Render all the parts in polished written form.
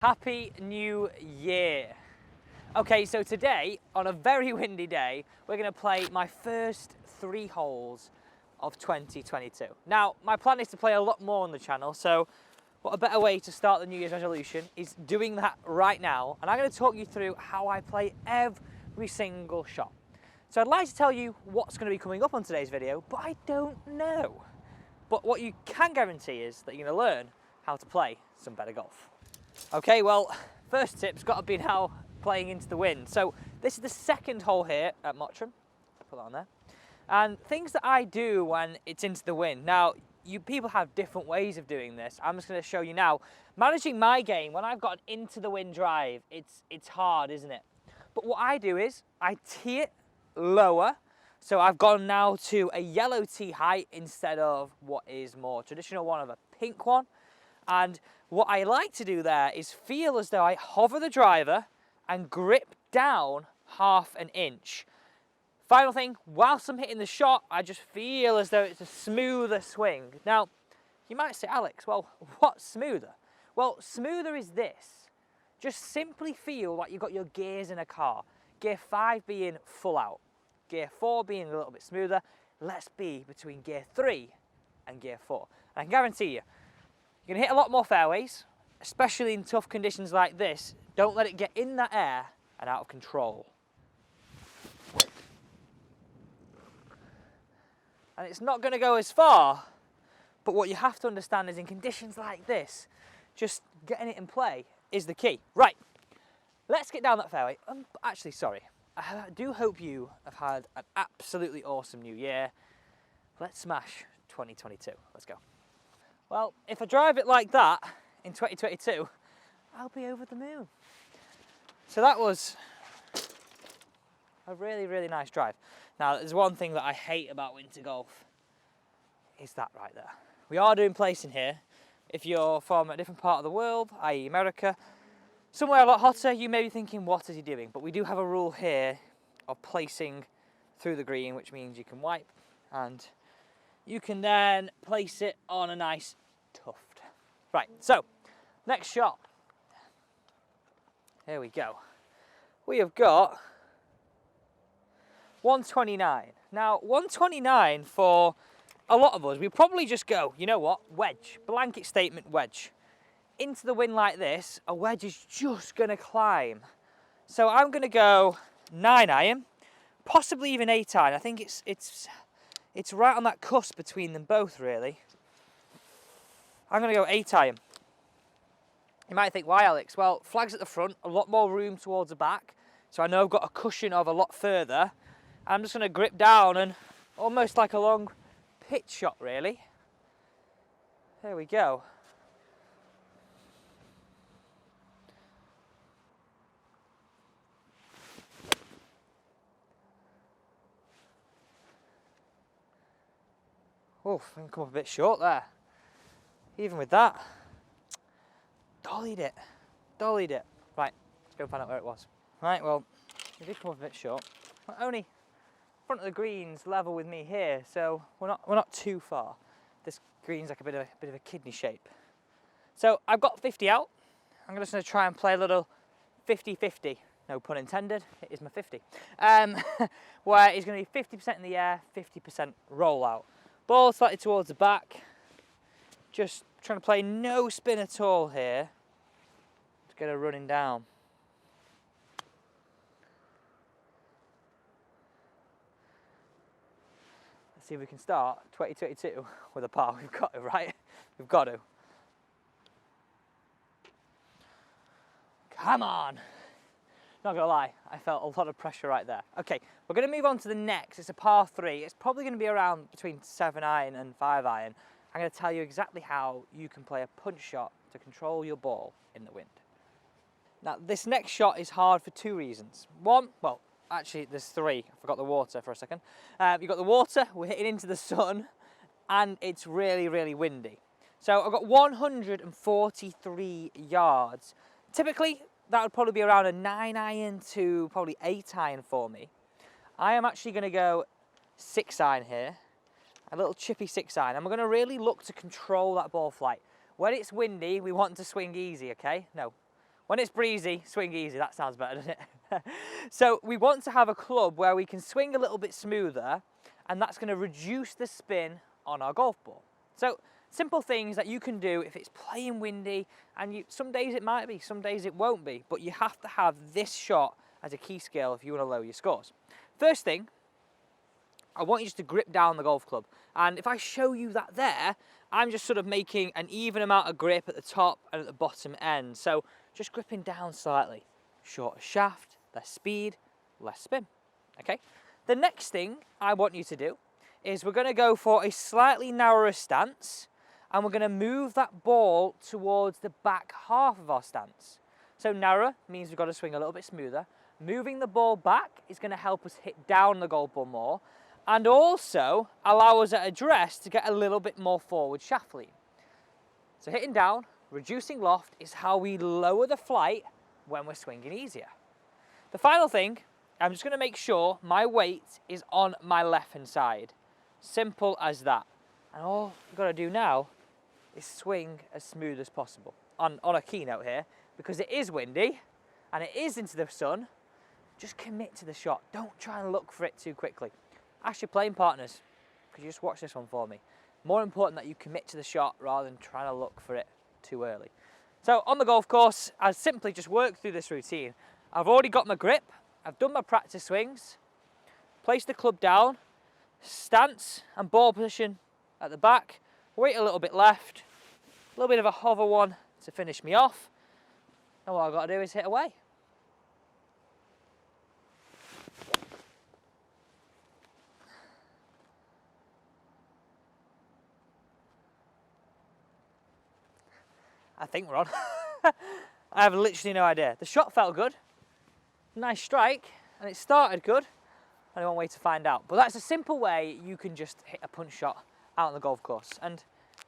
Happy New Year. Okay, so today, on a very windy day, we're going to play my first 3 holes of 2022. Now, my plan is to play a lot more on the channel, so what a better way to start the New Year's resolution is doing that right now. And I'm going to talk you through how I play every single shot. So I'd like to tell you what's going to be coming up on today's video, but I don't know. But what you can guarantee is that you're going to learn how to play some better golf. Okay, well, first tip's got to be now playing into the wind. So this is the second hole here at Mottram. Put that on there. And things that I do when it's into the wind. Now, you people have different ways of doing this. I'm just going to show you now. Managing my game, when I've got an into the wind drive, it's hard, isn't it? But what I do is I tee it lower. So I've gone now to a yellow tee height instead of what is more traditional one of a pink one. And what I like to do there is feel as though I hover the driver and grip down half an inch. Final thing, whilst I'm hitting the shot, I just feel as though it's a smoother swing. Now, you might say, Alex, well, what's smoother? Well, smoother is this. Just simply feel like you've got your gears in a car. Gear 5 being full out. Gear 4 being a little bit smoother. Let's be between gear 3 and gear 4. And I can guarantee you, you're going to hit a lot more fairways, especially in tough conditions like this. Don't let it get in that air and out of control. And it's not going to go as far, but what you have to understand is in conditions like this, just getting it in play is the key. Right, let's get down that fairway. Actually, sorry. I do hope you have had an absolutely awesome new year. Let's smash 2022. Let's go. Well, if I drive it like that in 2022, I'll be over the moon. So that was a really, really nice drive. Now, there's one thing that I hate about winter golf, is that right there. We are doing placing here. If you're from a different part of the world, i.e. America, somewhere a lot hotter, you may be thinking, what is he doing? But we do have a rule here of placing through the green, which means you can wipe and you can then place it on a nice tuft. Right, so next shot. Here we go. We have got 129. Now, 129 for a lot of us, we probably just go, you know what, wedge, blanket statement wedge. Into the wind like this, a wedge is just going to climb. So I'm going to go 9 iron, possibly even 8 iron. I think it's right on that cusp between them both, really. I'm going to go 8 iron. You might think, why, Alex? Well, flags at the front, a lot more room towards the back. So I know I've got a cushion of a lot further. I'm just going to grip down and almost like a long pitch shot, really. There we go. Oof, I can come up a bit short there. Even with that. Dollied it. Right, let's go find out where it was. Right, well, we did come up a bit short. Well, only front of the green's level with me here, so we're not too far. This green's like a bit of a kidney shape. So I've got 50 out. I'm just going to try and play a little 50-50. No pun intended. It is my 50. Where it's going to be 50% in the air, 50% roll out. Ball slightly towards the back. Just trying to play no spin at all here. Just get her running down. Let's see if we can start 2022 with a par. We've got to, right? We've got to. Come on. Not gonna lie, I felt a lot of pressure right there. Okay, we're gonna move on to the next. It's a par 3. It's probably gonna be around between 7 iron and 5 iron. I'm gonna tell you exactly how you can play a punch shot to control your ball in the wind. Now, this next shot is hard for 2 reasons. One, well, actually there's 3. I forgot the water for a second. You've got the water, we're hitting into the sun, and it's really, really windy. So I've got 143 yards. Typically, that would probably be around a 9 iron to probably 8 iron for me. I am actually going to go 6 iron here, a little chippy 6 iron. And we're going to really look to control that ball flight. When it's windy, we want to swing easy, okay? No, When it's breezy, swing easy. That sounds better, doesn't it? So we want to have a club where we can swing a little bit smoother, and that's going to reduce the spin on our golf ball. So simple things that you can do if it's playing windy, and some days it might be, some days it won't be, but you have to have this shot as a key skill if you want to lower your scores. First thing, I want you just to grip down the golf club. And if I show you that there, I'm just sort of making an even amount of grip at the top and at the bottom end. So just gripping down slightly. Shorter shaft, less speed, less spin. Okay? The next thing I want you to do is we're going to go for a slightly narrower stance, and we're going to move that ball towards the back half of our stance. So narrower means we've got to swing a little bit smoother. Moving the ball back is going to help us hit down the golf ball more, and also allow us at address to get a little bit more forward shaft lean. So hitting down, reducing loft is how we lower the flight when we're swinging easier. The final thing, I'm just going to make sure my weight is on my left hand side. Simple as that. And all you've got to do now is swing as smooth as possible. On a keynote here, because it is windy and it is into the sun, just commit to the shot. Don't try and look for it too quickly. Ask your playing partners, could you just watch this one for me? More important that you commit to the shot rather than trying to look for it too early. So on the golf course, I simply just work through this routine. I've already got my grip, I've done my practice swings, place the club down, stance and ball position at the back, weight a little bit left, a little bit of a hover one to finish me off, and what I've got to do is hit away. I think we're on. I have literally no idea. The shot felt good, nice strike, and it started good. Only one way to find out. But that's a simple way you can just hit a punch shot out on the golf course. And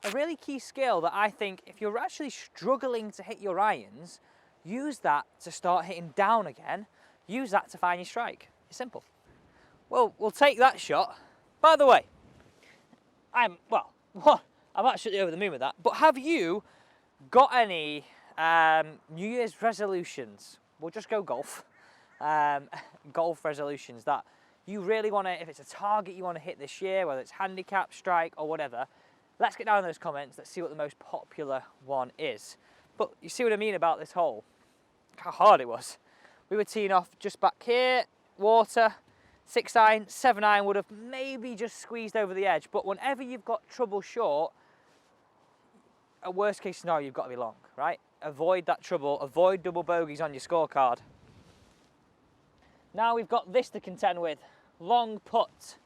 a really key skill that I think if you're actually struggling to hit your irons, use that to start hitting down again. Use that to find your strike. It's simple. Well, we'll take that shot. By the way, I'm absolutely over the moon with that. But have you got any New Year's resolutions? We'll just go golf. Golf resolutions that you really want to, if it's a target you want to hit this year, whether it's handicap, strike, or whatever, let's get down in those comments. Let's see what the most popular one is. But you see what I mean about this hole? How hard it was. We were teeing off just back here, water, 6 iron, 7 iron would have maybe just squeezed over the edge. But whenever you've got trouble short, a worst case scenario, you've got to be long, right? Avoid that trouble, avoid double bogeys on your scorecard. Now we've got this to contend with, long putt.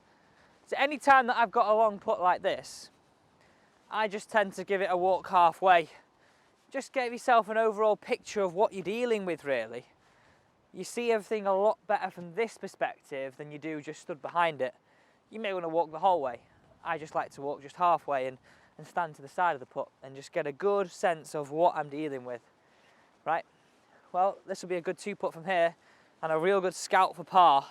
So any time that I've got a long putt like this, I just tend to give it a walk halfway. Just give yourself an overall picture of what you're dealing with, really. You see everything a lot better from this perspective than you do just stood behind it. You may want to walk the whole way. I just like to walk just halfway and stand to the side of the putt and just get a good sense of what I'm dealing with. Right, well, this will be a good 2-putt from here and a real good scout for par.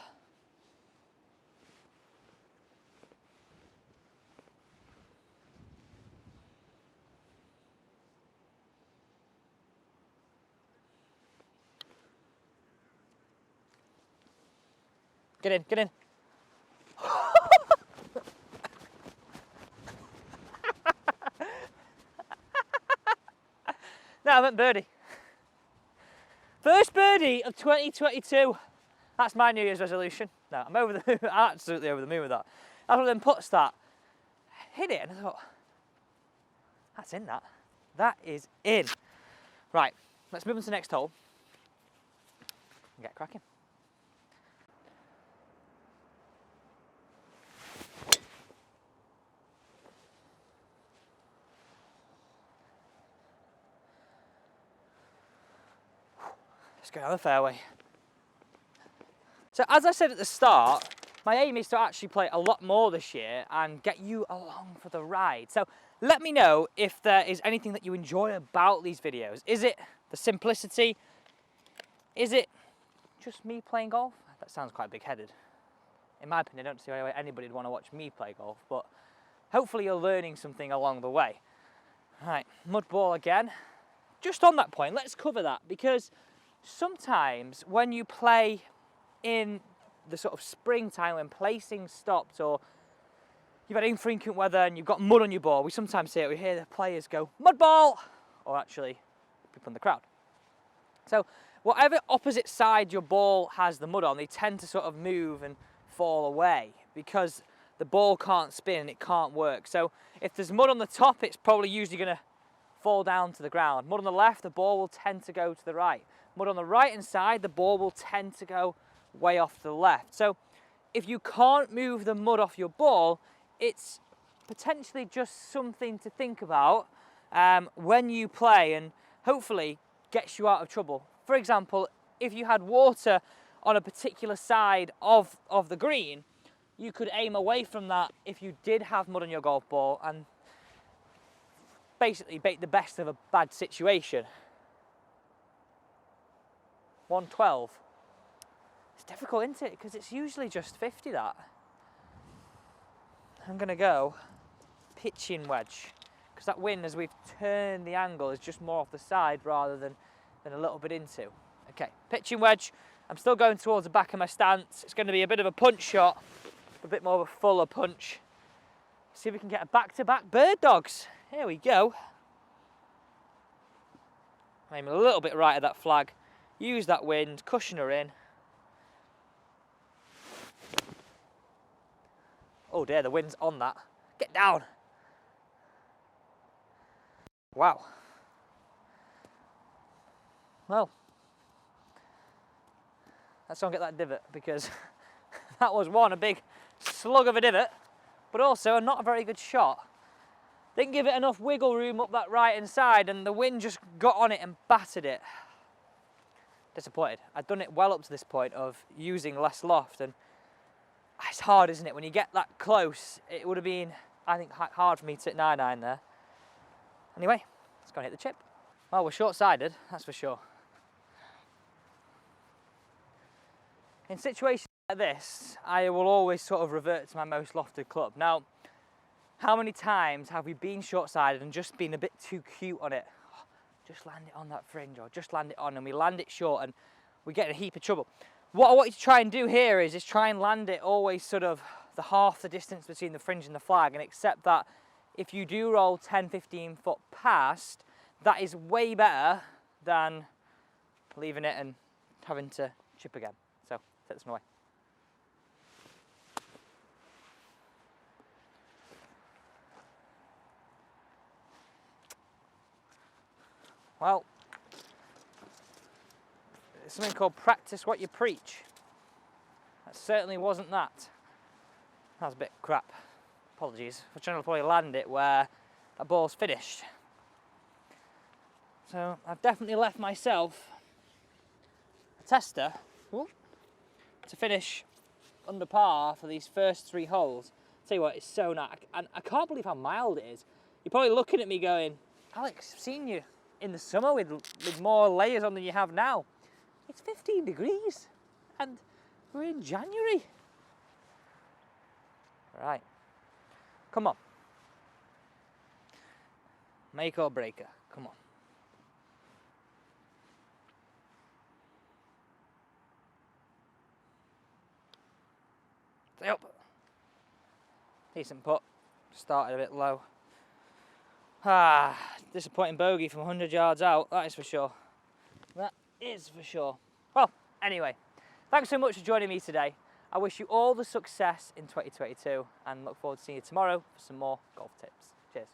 Get in, get in. No, I meant birdie. First birdie of 2022. That's my New Year's resolution. No, I'm over the moon. I'm absolutely over the moon with that. That's one of them putts that hit it, and I thought, that's in that. That is in. Right, let's move on to the next hole and get cracking. Let's go down the fairway. So as I said at the start, my aim is to actually play a lot more this year and get you along for the ride. So let me know if there is anything that you enjoy about these videos. Is it the simplicity? Is it just me playing golf? That sounds quite big-headed. In my opinion, I don't see why anybody would want to watch me play golf, but hopefully you're learning something along the way. Right, mud ball again. just on that point, let's cover that, because sometimes when you play in the sort of springtime when placing stopped, or you've had infrequent weather and you've got mud on your ball, we sometimes see it, we hear the players go, mud ball, or actually people in the crowd. So whatever opposite side your ball has the mud on, they tend to sort of move and fall away because the ball can't spin and it can't work. So if there's mud on the top, it's probably usually going to fall down to the ground. Mud on the left, the ball will tend to go to the right. Mud on the right hand side, the ball will tend to go way off to the left. So if you can't move the mud off your ball, it's potentially just something to think about when you play, and hopefully gets you out of trouble. For example, if you had water on a particular side of the green, you could aim away from that if you did have mud on your golf ball and basically make the best of a bad situation. 112. It's difficult, isn't it? Because it's usually just 50 that. I'm going to go pitching wedge, because that wind, as we've turned the angle, is just more off the side rather than a little bit into. Okay, pitching wedge. I'm still going towards the back of my stance. It's going to be a bit of a punch shot, a bit more of a fuller punch. See if we can get a back-to-back bird dogs. Here we go. Aim a little bit right at that flag. Use that wind, cushion her in. Oh dear, the wind's on that. Get down. Wow. Well, let's go and get that divot, because that was one, a big slug of a divot, but also not a very good shot. Didn't give it enough wiggle room up that right hand side, and the wind just got on it and battered it. Disappointed. I'd done it well up to this point of using less loft, and it's hard, isn't it? When you get that close, it would have been, I think, hard for me to hit 9-9 there. Anyway, let's go and hit the chip. Well, we're short-sided, that's for sure. In situations like this, I will always sort of revert to my most lofted club. Now, how many times have we been short-sided and just been a bit too cute on it? Oh, just land it on that fringe, or just land it on, and we land it short and we get in a heap of trouble. What I want you to try and do here is try and land it always sort of half the distance between the fringe and the flag, and accept that if you do roll 10-15 foot past, that is way better than leaving it and having to chip again. So, take this one away. Well, there's something called practice what you preach. That certainly wasn't that. That was a bit crap. Apologies for trying to probably land it where that ball's finished. So I've definitely left myself a tester to finish under par for these first 3 holes. Tell you what, it's so nice, and I can't believe how mild it is. You're probably looking at me going, Alex, I've seen you in the summer with more layers on than you have now. It's 15 degrees and we're in January. Right, come on. Make or breaker, come on. Stay up. Decent putt, started a bit low. Disappointing bogey from 100 yards out, that is for sure. That is for sure. Well, anyway, thanks so much for joining me today. I wish you all the success in 2022 and look forward to seeing you tomorrow for some more golf tips. Cheers.